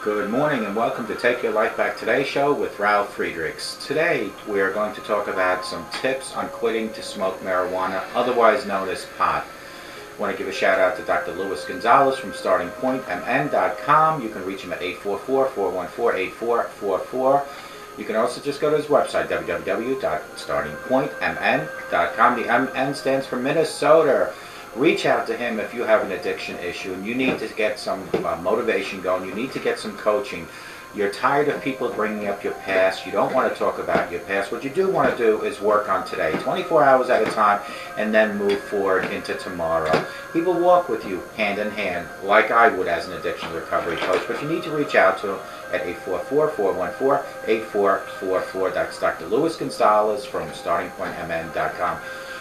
Good morning and welcome to Take Your Life Back Today show with Ralf Friedrichs. Today we are going to talk about some tips on quitting to smoke marijuana, otherwise known as pot. I want to give a shout out to Dr. Luis Gonzalez from StartingPointMN.com. You can reach him at 844-414-8444. You can also just go to his website, www.startingpointmn.com. The MN stands for Minnesota. Reach out to him if you have an addiction issue and you need to get some motivation going. You need to get some coaching. You're tired of people bringing up your past. You don't want to talk about your past. What you do want to do is work on today, 24 hours at a time, and then move forward into tomorrow. He will walk with you hand in hand, like I would as an addiction recovery coach, but you need to reach out to him at 844-414-8444. That's Dr. Luis Gonzalez from StartingPointMN.com.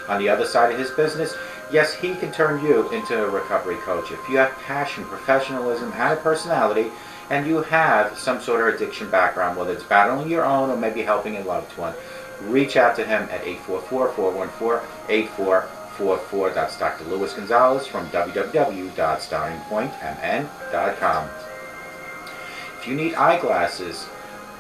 On the other side of his business, yes, he can turn you into a recovery coach. If you have passion, professionalism, and a personality, and you have some sort of addiction background, whether it's battling your own or maybe helping a loved one, reach out to him at 844-414-8444. That's Dr. Luis Gonzalez from www.startingpointmn.com. If you need eyeglasses,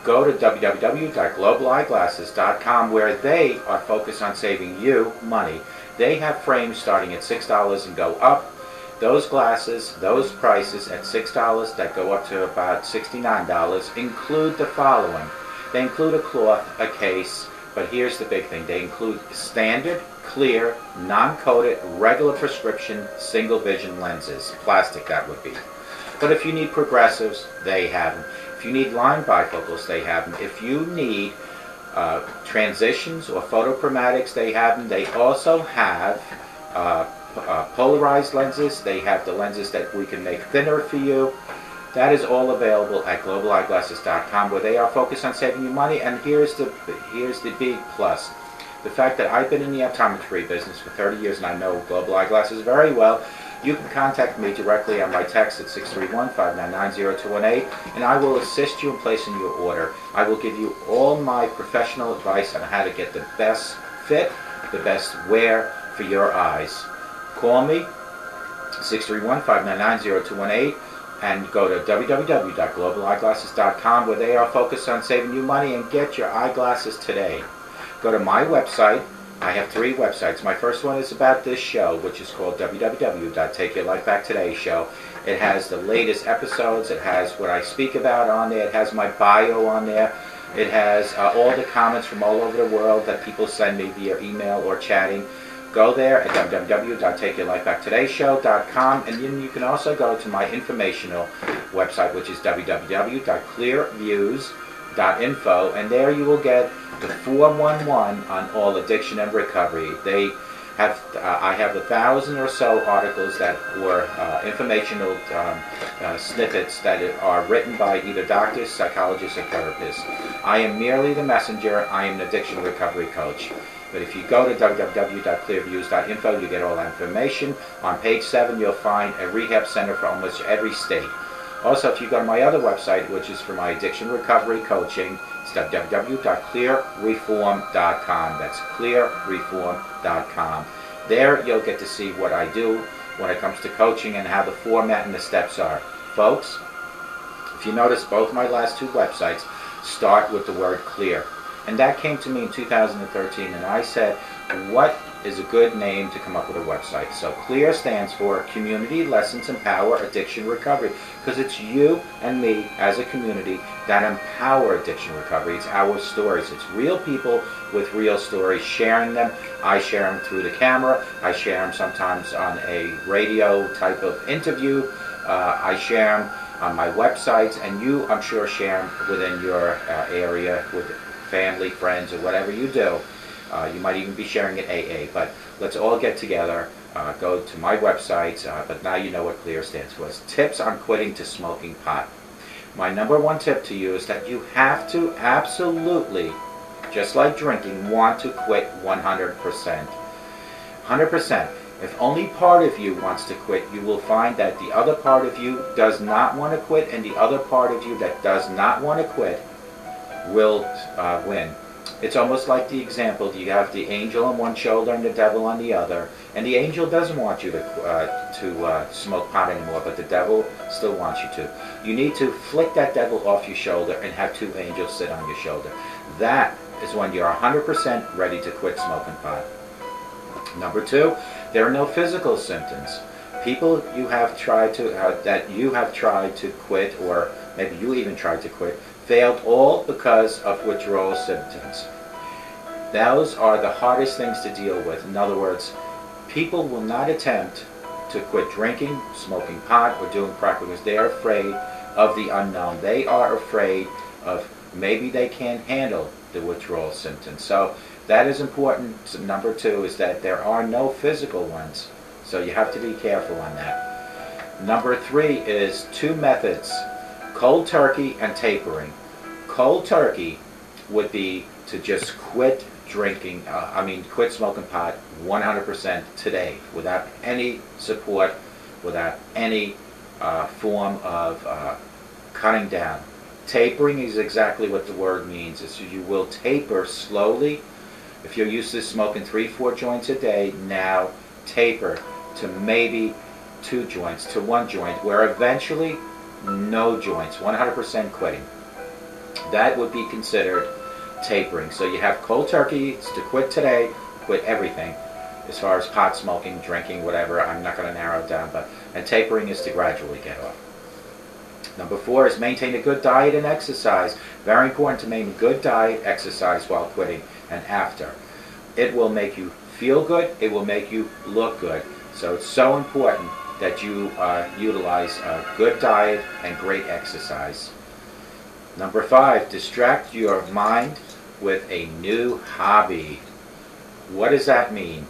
go to www.globaleyeglasses.com, where they are focused on saving you money. They have frames starting at $6 and go up. Those glasses, those prices at $6 that go up to about $69 include the following. They include a cloth, a case, but here's the big thing. They include standard, clear, non-coated, regular prescription, single vision lenses. Plastic, that would be. But if you need progressives, they have them. If you need line bifocals, they have them. If you need transitions or photochromatics, they have them. They also have polarized lenses. They have the lenses that we can make thinner for you. That is all available at globaleyeglasses.com, where they are focused on saving you money. And here's the big plus. The fact that I've been in the optometry business for 30 years and I know Global Eyeglasses very well. You can contact me directly on my text at 631-599-0218, and I will assist you in placing your order. I will give you all my professional advice on how to get the best fit, the best wear for your eyes. Call me, 631-599-0218, and go to www.globaleyeglasses.com, where they are focused on saving you money, and get your eyeglasses today. Go to my website. I have 3 websites. My first one is about this show, which is called www.takeyourlifebacktoday show. It has the latest episodes. It has what I speak about on there. It has my bio on there. It has all the comments from all over the world that people send me via email or chatting. Go there at www.takeyourlifebacktodayshow.com, and then you can also go to my informational website, which is www.clearviews.info, and there you will get the 411 on all addiction and recovery. They have I have 1,000 or so articles that were informational snippets that are written by either doctors, psychologists, or therapists. I am merely the messenger. I am an addiction recovery coach. But if you go to www.clearviews.info, you get all that information. On page 7, you'll find a rehab center for almost every state. Also, if you go to my other website, which is for my addiction recovery coaching, it's www.clearreform.com. That's clearreform.com. There you'll get to see what I do when it comes to coaching and how the format and the steps are. Folks, if you notice, both my last 2 websites start with the word clear. And that came to me in 2013, and I said, what is a good name to come up with a website? So CLEAR stands for Community Lessons Empower Addiction Recovery, because it's you and me as a community that empower addiction recovery. It's our stories. It's real people with real stories, sharing them. I share them through the camera. I share them sometimes on a radio type of interview. I share them on my websites, and you, I'm sure, share them within your area with family, friends, or whatever you do. You might even be sharing it AA, but let's all get together, go to my website, but now you know what CLEAR stands for. It's tips on quitting to smoking pot. My number 1 tip to you is that you have to absolutely, just like drinking, want to quit 100%. 100%. If only part of you wants to quit, you will find that the other part of you does not want to quit, and the other part of you that does not want to quit will win. It's almost like the example, you have the angel on one shoulder and the devil on the other, and the angel doesn't want you to smoke pot anymore, but the devil still wants you to. You need to flick that devil off your shoulder and have two angels sit on your shoulder. That is when you're 100% ready to quit smoking pot. Number 2, there are no physical symptoms. People you have tried to that you have tried to quit, or maybe you even tried to quit, failed all because of withdrawal symptoms. Those are the hardest things to deal with. In other words, people will not attempt to quit drinking, smoking pot, or doing crack because they are afraid of the unknown. They are afraid of maybe they can't handle the withdrawal symptoms. So that is important. So number 2 is that there are no physical ones. So you have to be careful on that. Number 3 is 2 methods: cold turkey and tapering. Cold turkey would be to just quit drinking, quit smoking pot 100% today, without any support, without any form of cutting down. Tapering is exactly what the word means. Is you will taper slowly. If you're used to smoking 3-4 joints a day, now taper to maybe 2 joints, to 1 joint, where eventually no joints, 100% quitting. That would be considered tapering. So you have cold turkey, it's to quit today, quit everything as far as pot smoking, drinking, whatever. I'm not going to narrow it down, and tapering is to gradually get off. Number 4 is maintain a good diet and exercise. Very important to maintain a good diet, exercise while quitting and after. It will make you feel good, it will make you look good. So it's so important that you utilize a good diet and great exercise. Number 5, distract your mind with a new hobby. What does that mean?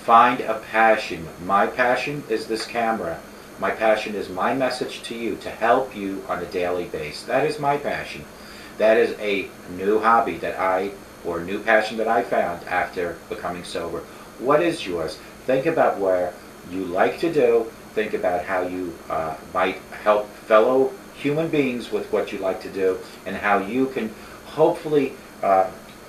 Find a passion. My passion is this camera. My passion is my message to you, to help you on a daily basis. That is my passion. That is a new hobby or new passion that I found after becoming sober. What is yours? Think about where you like to do. Think about how you might help fellow human beings with what you like to do, and how you can hopefully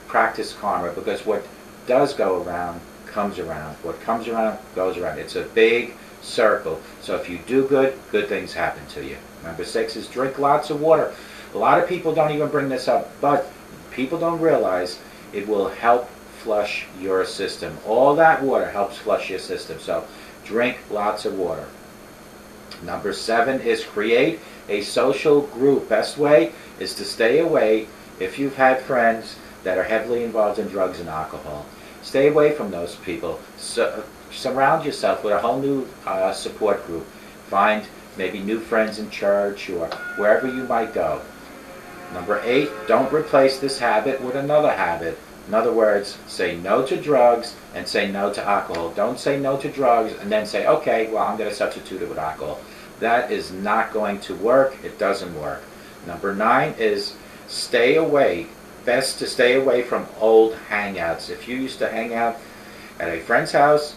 practice karma, because what does go around comes around. What comes around goes around. It's a big circle. So if you do good, good things happen to you. Number 6 is drink lots of water. A lot of people don't even bring this up, but people don't realize it will help flush your system. All that water helps flush your system. So drink lots of water. Number 7 is create a social group. Best way is to stay away. If you've had friends that are heavily involved in drugs and alcohol, stay away from those people. Surround yourself with a whole new support group. Find maybe new friends in church or wherever you might go. Number 8, don't replace this habit with another habit. In other words, say no to drugs and say no to alcohol. Don't say no to drugs and then say, okay, well, I'm going to substitute it with alcohol. That is not going to work. It doesn't work. Number 9 is stay away. Best to stay away from old hangouts. If you used to hang out at a friend's house,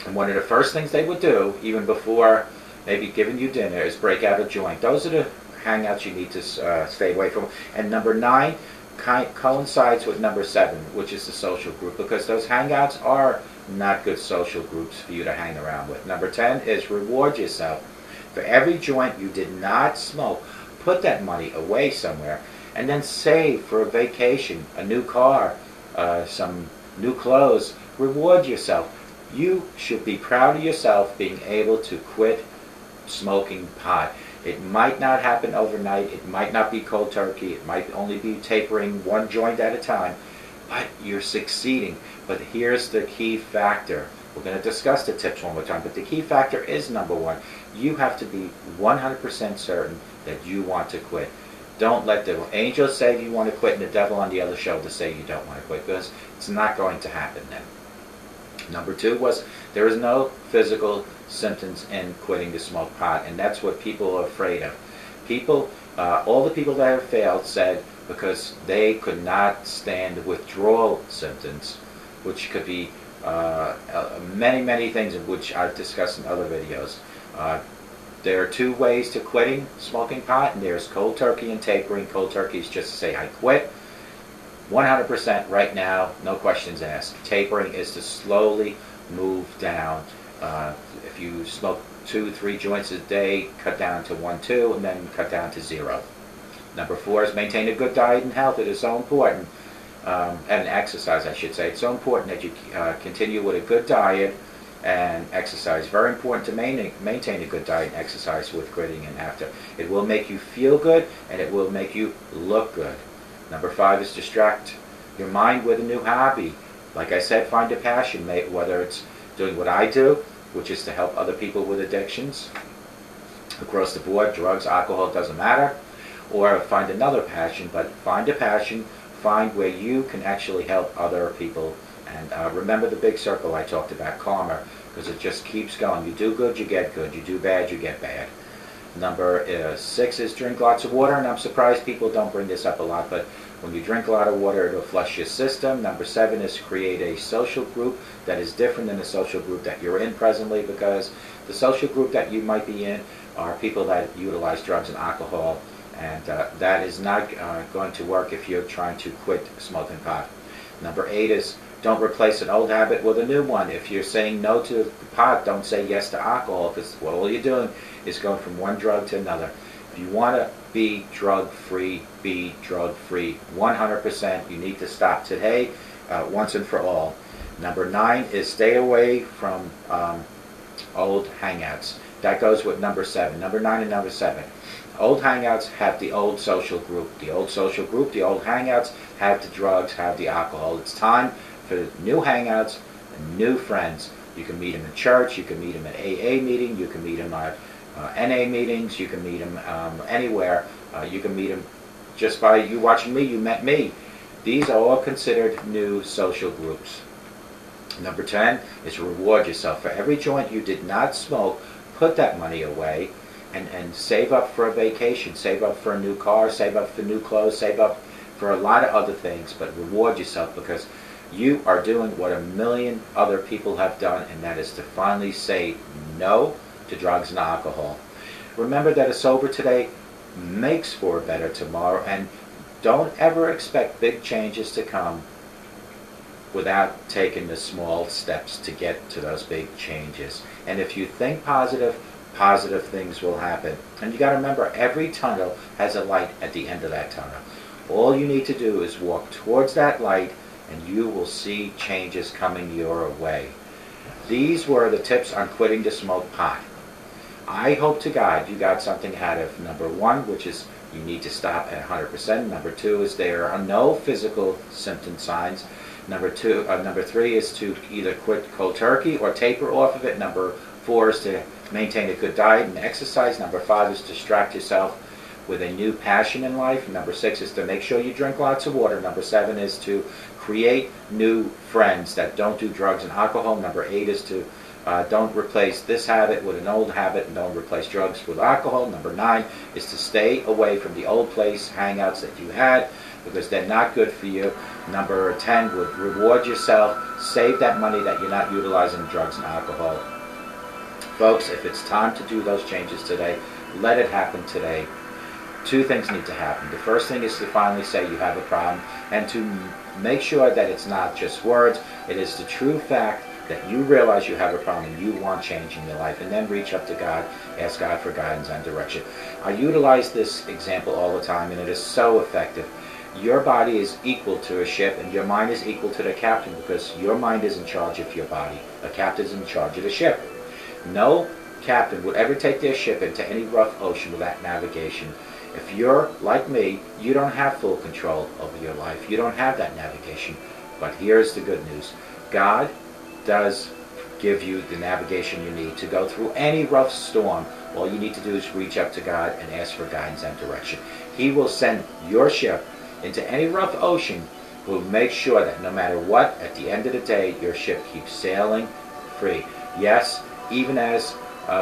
and one of the first things they would do, even before maybe giving you dinner, is break out a joint. Those are the hangouts you need to stay away from. And number 9 coincides with number 7, which is the social group, because those hangouts are not good social groups for you to hang around with. Number 10 is reward yourself. For every joint you did not smoke, put that money away somewhere, and then save for a vacation, a new car, some new clothes. Reward yourself. You should be proud of yourself being able to quit smoking pot. It might not happen overnight. It might not be cold turkey. It might only be tapering 1 joint at a time. But you're succeeding. But here's the key factor. We're going to discuss the tips one more time. But the key factor is number 1. You have to be 100% certain that you want to quit. Don't let the angels say you want to quit and the devil on the other shoulder say you don't want to quit, because it's not going to happen then. Number 2 was there is no physical symptoms in quitting to smoke pot, and that's what people are afraid of. People, all the people that have failed said because they could not stand the withdrawal symptoms, which could be many things, in which I've discussed in other videos. There are 2 ways to quitting smoking pot, and there's cold turkey and tapering. Cold turkey is just to say, I quit 100% right now, no questions asked. Tapering is to slowly move down. If you smoke 2-3 joints a day, cut down to 1-2, and then cut down to 0. Number 4 is maintain a good diet and health. It is so important, and exercise, I should say. It's so important that you continue with a good diet and exercise. Very important to maintain a good diet and exercise with quitting and after. It will make you feel good, and it will make you look good. Number 5 is distract your mind with a new hobby. Like I said, find a passion, whether it's doing what I do, which is to help other people with addictions across the board, drugs, alcohol, doesn't matter, or find another passion. But find a passion, find where you can actually help other people. And remember the big circle I talked about, karma, because it just keeps going. You do good, you get good. You do bad, you get bad. Number 6 is drink lots of water, and I'm surprised people don't bring this up a lot, but when you drink a lot of water, it'll flush your system. Number 7 is create a social group that is different than the social group that you're in presently, because the social group that you might be in are people that utilize drugs and alcohol, and that is not going to work if you're trying to quit smoking pot. Number 8 is don't replace an old habit with a new one. If you're saying no to pot, don't say yes to alcohol, because all you're doing is going from one drug to another. If you want to be drug-free, be drug-free 100%. You need to stop today, once and for all. Number 9 is stay away from old hangouts. That goes with number 7. Number 9 and number 7. Old hangouts have the old social group. The old social group, the old hangouts have the drugs, have the alcohol. It's time for new hangouts and new friends. You can meet them in church, you can meet them at AA meeting, you can meet them at NA meetings, you can meet them anywhere. You can meet them just by you watching me, you met me. These are all considered new social groups. Number 10 is reward yourself. For every joint you did not smoke, put that money away and save up for a vacation, save up for a new car, save up for new clothes, save up for a lot of other things, but reward yourself, because you are doing what 1,000,000 other people have done, and that is to finally say no to drugs and alcohol. Remember that a sober today makes for a better tomorrow, and don't ever expect big changes to come without taking the small steps to get to those big changes. And if you think positive, positive things will happen. And you got to remember, every tunnel has a light at the end of that tunnel. All you need to do is walk towards that light, and you will see changes coming your way. These were the tips on quitting to smoke pot. I hope to God you got something out of number 1, which is you need to stop at 100%. Number 2 is there are no physical symptom signs. Number 3 is to either quit cold turkey or taper off of it. Number 4 is to maintain a good diet and exercise. Number 5 is to distract yourself with a new passion in life. Number 6 is to make sure you drink lots of water. Number 7 is to create new friends that don't do drugs and alcohol. Number 8 is to don't replace this habit with an old habit, and don't replace drugs with alcohol. Number 9 is to stay away from the old place hangouts that you had, because they're not good for you. Number 10 would reward yourself. Save that money that you're not utilizing drugs and alcohol. Folks, if it's time to do those changes today, let it happen today. 2 things need to happen. The first thing is to finally say you have a problem, and to make sure that it's not just words. It is the true fact that you realize you have a problem and you want change in your life, and then reach up to God, ask God for guidance and direction. I utilize this example all the time, and it is so effective. Your body is equal to a ship, and your mind is equal to the captain, because your mind is in charge of your body. A captain is in charge of the ship. No captain would ever take their ship into any rough ocean without navigation. If you're like me, you don't have full control over your life. You don't have that navigation. But here's the good news. God does give you the navigation you need to go through any rough storm. All you need to do is reach up to God and ask for guidance and direction. He will send your ship into any rough ocean. Will make sure that no matter what, at the end of the day, your ship keeps sailing free. Yes, even as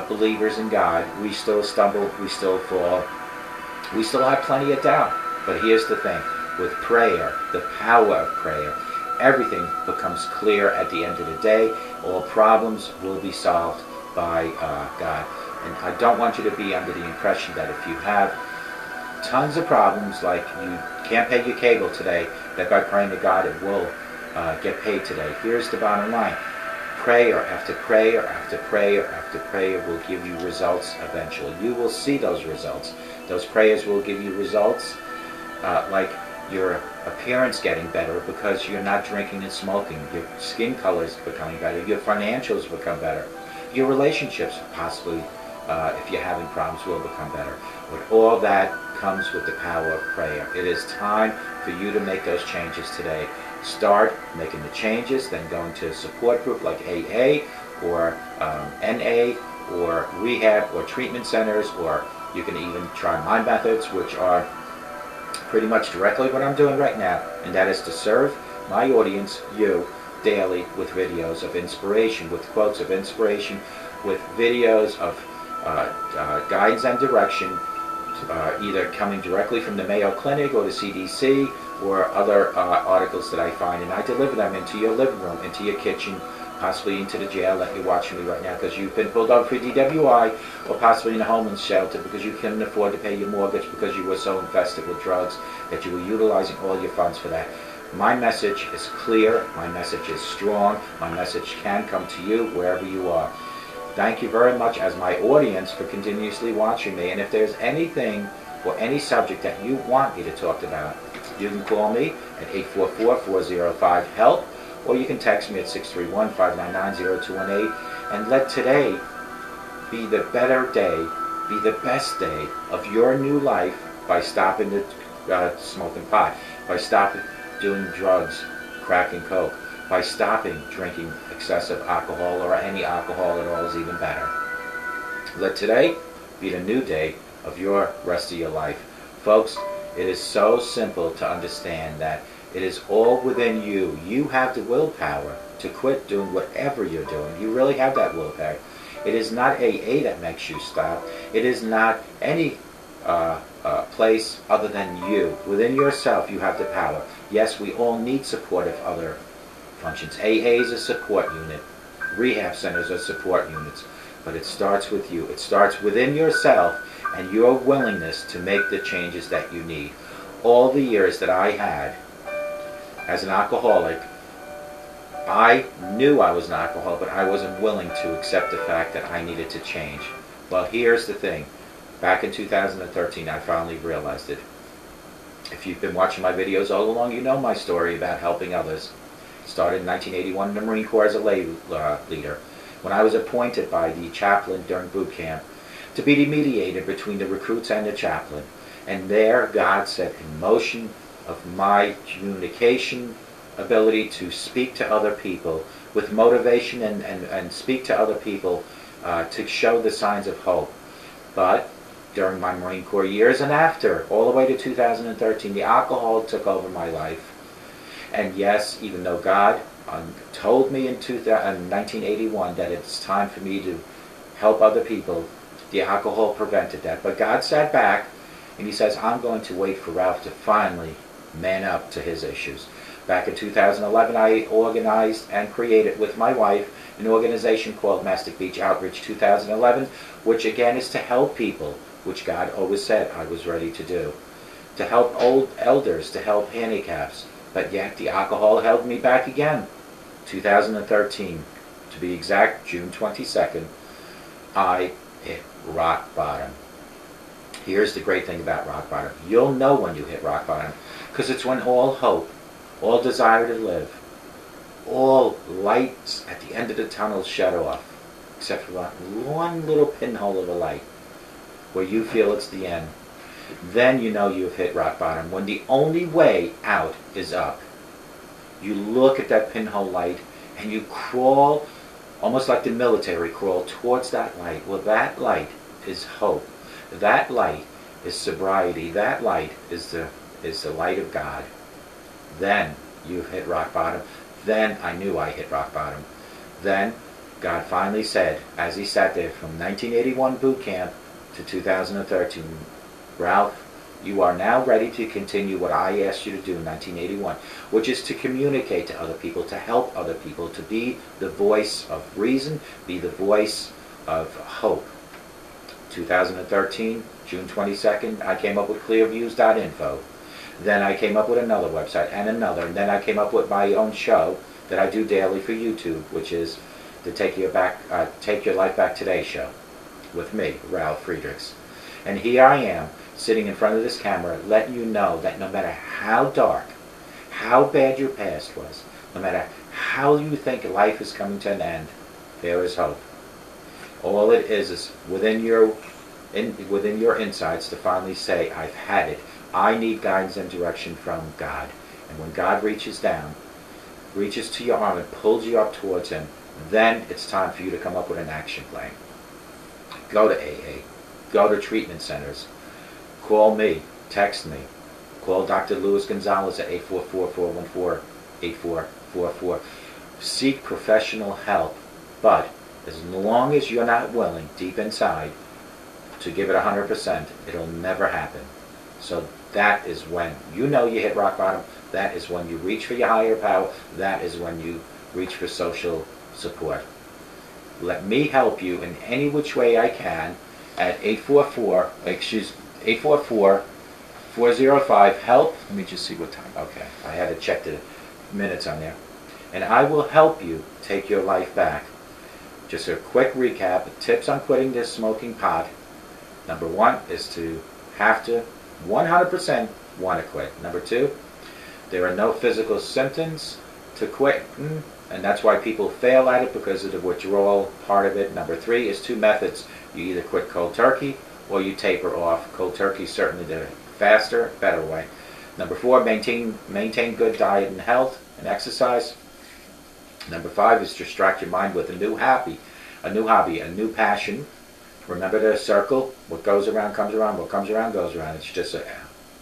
believers in God, we still stumble, we still fall, we still have plenty of doubt. But here's the thing, with prayer, the power of prayer, everything becomes clear at the end of the day. All problems will be solved by God. And I don't want you to be under the impression that if you have tons of problems, like you can't pay your cable today, that by praying to God it will get paid today. Here's the bottom line. prayer after prayer after prayer after prayer will give you results eventually. You will see those results. Those prayers will give you results like your appearance getting better because you're not drinking and smoking. Your skin color is becoming better. Your financials become better. Your relationships, possibly, if you're having problems, will become better. But all that comes with the power of prayer. It is time for you to make those changes today. Start making the changes, then going to a support group like AA or NA or rehab or treatment centers, or you can even try my methods, which are pretty much directly what I'm doing right now, and that is to serve my audience, you, daily with videos of inspiration, with quotes of inspiration, with videos of guidance and direction, either coming directly from the Mayo Clinic or the CDC or other articles that I find, and I deliver them into your living room, into your kitchen, possibly into the jail that you're watching me right now because you've been pulled over for DWI, or possibly in a homeless shelter because you couldn't afford to pay your mortgage because you were so infested with drugs that you were utilizing all your funds for that. My message is clear, my message is strong, my message can come to you wherever you are. Thank you very much as my audience for continuously watching me, and if there's anything or any subject that you want me to talk about, you can call me at 844-405-HELP, or you can text me at 631-599-0218, and let today be the better day, be the best day of your new life by stopping the smoking pot, by stopping doing drugs, crack and coke, by stopping drinking excessive alcohol, or any alcohol at all is even better. Let today be the new day of your rest of your life. Folks, it is so simple to understand that it is all within you. You have the willpower to quit doing whatever you're doing. You really have that willpower. It is not AA that makes you stop. It is not any place other than you. Within yourself, you have the power. Yes, we all need support of other functions. AA is a support unit. Rehab centers are support units. But it starts with you. It starts within yourself and your willingness to make the changes that you need. All the years that I had as an alcoholic, I knew I was an alcoholic, but I wasn't willing to accept the fact that I needed to change. Well, here's the thing. Back in 2013, I finally realized it. If you've been watching my videos all along, you know my story about helping others. Started in 1981 in the Marine Corps as a lay leader, when I was appointed by the chaplain during boot camp to be the mediator between the recruits and the chaplain. And there, God set in motion of my communication ability to speak to other people with motivation and speak to other people to show the signs of hope. But during my Marine Corps years and after, all the way to 2013, the alcohol took over my life. And yes, even though God told me in 1981 that it's time for me to help other people, the alcohol prevented that. But God sat back and He says, I'm going to wait for Ralph to finally man up to his issues. Back in 2011, I organized and created with my wife an organization called Mastic Beach Outreach 2011, which again is to help people, which God always said I was ready to do. To help old elders, to help handicaps. But yet the alcohol held me back again. 2013, to be exact, June 22nd, I hit rock bottom. Here's the great thing about rock bottom. You'll know when you hit rock bottom, because it's when all hope, all desire to live, all lights at the end of the tunnel shut off, except for one little pinhole of a light where you feel it's the end. Then you know you've hit rock bottom, when the only way out is up. You look at that pinhole light and you crawl, almost like the military crawl, towards that light. Well, that light is hope. That light is sobriety. That light is the light of God. Then you've hit rock bottom. Then I knew I hit rock bottom. Then God finally said, as He sat there from 1981 boot camp to 2013, Ralph, you are now ready to continue what I asked you to do in 1981, which is to communicate to other people, to help other people, to be the voice of reason, be the voice of hope. 2013, June 22nd, I came up with clearviews.info. Then I came up with another website and another, and then I came up with my own show that I do daily for YouTube, which is the Take Your Life Back Today show with me, Ralf Friedrichs. And here I am, sitting in front of this camera, letting you know that no matter how dark, how bad your past was, no matter how you think life is coming to an end, there is hope. All it is within your insides to finally say, I've had it. I need guidance and direction from God. And when God reaches down, reaches to your arm and pulls you up towards Him, then it's time for you to come up with an action plan. Go to AA. Go to treatment centers. Call me. Text me. Call Dr. Luis Gonzalez at 844-414-8444. Seek professional help. But as long as you're not willing, deep inside, to give it 100%, it'll never happen. So that is when you know you hit rock bottom. That is when you reach for your higher power. That is when you reach for social support. Let me help you in any which way I can at 844-405-HELP. Let me just see what time. Okay, I had to check the minutes on there. And I will help you take your life back. Just a quick recap. Tips on quitting this smoking pot. Number 1 is to have to 100% want to quit. Number 2, there are no physical symptoms to quit, and that's why people fail at it, because of the withdrawal part of it. Number 3 is 2 methods. You either quit cold turkey or you taper off. Cold turkey is certainly the faster, better way. Number 4, maintain good diet and health and exercise. Number 5 is distract your mind with a new hobby, a new passion. Remember the circle. What goes around comes around. What comes around goes around. It's just a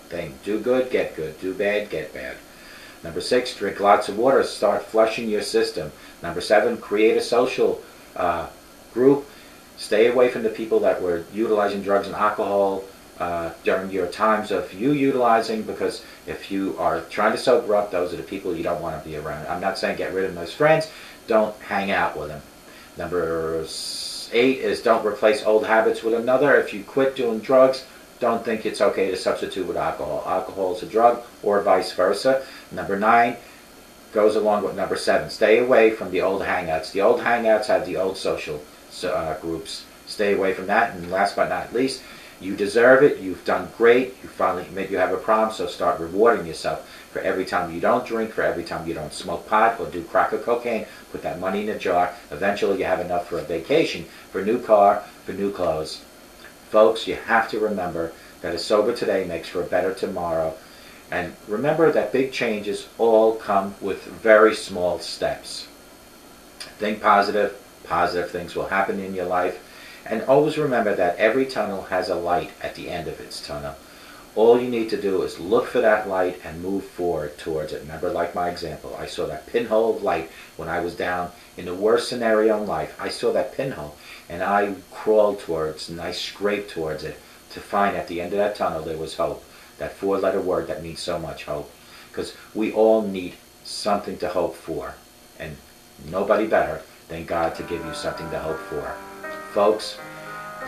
thing. Do good, get good. Do bad, get bad. Number 6, drink lots of water. Start flushing your system. Number 7, create a social group. Stay away from the people that were utilizing drugs and alcohol during your times of you utilizing, because if you are trying to sober up, those are the people you don't want to be around. I'm not saying get rid of those friends. Don't hang out with them. Number 8 is don't replace old habits with another. If you quit doing drugs, don't think it's okay to substitute with alcohol. Alcohol is a drug, or vice versa. Number 9 goes along with number 7. Stay away from the old hangouts. The old hangouts have the old social groups. Stay away from that. And last but not least, you deserve it. You've done great. You finally admit you have a problem, so start rewarding yourself for every time you don't drink, for every time you don't smoke pot or do crack or cocaine. Put that money in a jar. Eventually you have enough for a vacation, for a new car, for new clothes. Folks, you have to remember that a sober today makes for a better tomorrow. And remember that big changes all come with very small steps. Think positive. Positive things will happen in your life. And always remember that every tunnel has a light at the end of its tunnel. All you need to do is look for that light and move forward towards it. Remember, like my example, I saw that pinhole of light when I was down in the worst scenario in life. I saw that pinhole, and I crawled towards, and I scraped towards it to find at the end of that tunnel there was hope. That 4-letter word that means so much, hope. Because we all need something to hope for. And nobody better than God to give you something to hope for. Folks,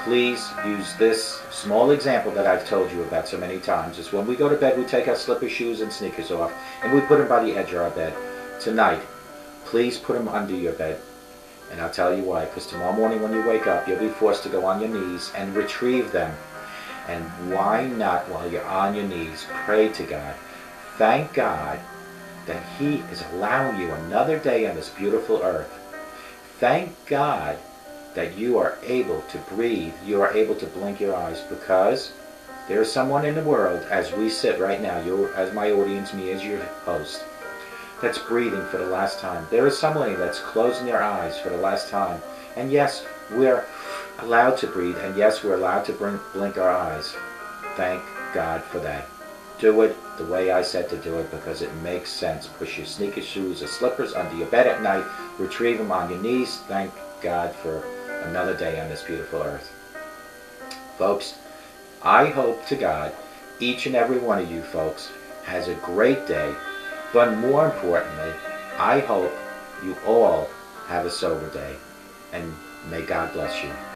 please use this small example that I've told you about so many times. Is when we go to bed, we take our slippers, shoes, and sneakers off, and we put them by the edge of our bed. Tonight, please put them under your bed. And I'll tell you why. Because tomorrow morning when you wake up, you'll be forced to go on your knees and retrieve them. And why not, while you're on your knees, pray to God. Thank God that He is allowing you another day on this beautiful earth. Thank God that you are able to breathe, you are able to blink your eyes, because there is someone in the world, as we sit right now, you as my audience, me as your host, that's breathing for the last time. There is someone that's closing their eyes for the last time. And yes, we're allowed to breathe, and yes, we're allowed to blink our eyes. Thank God for that. Do it the way I said to do it, because it makes sense. Push your sneakers, shoes, or slippers under your bed at night. Retrieve them on your knees. Thank God for another day on this beautiful earth. Folks, I hope to God each and every one of you folks has a great day. But more importantly, I hope you all have a sober day. And may God bless you.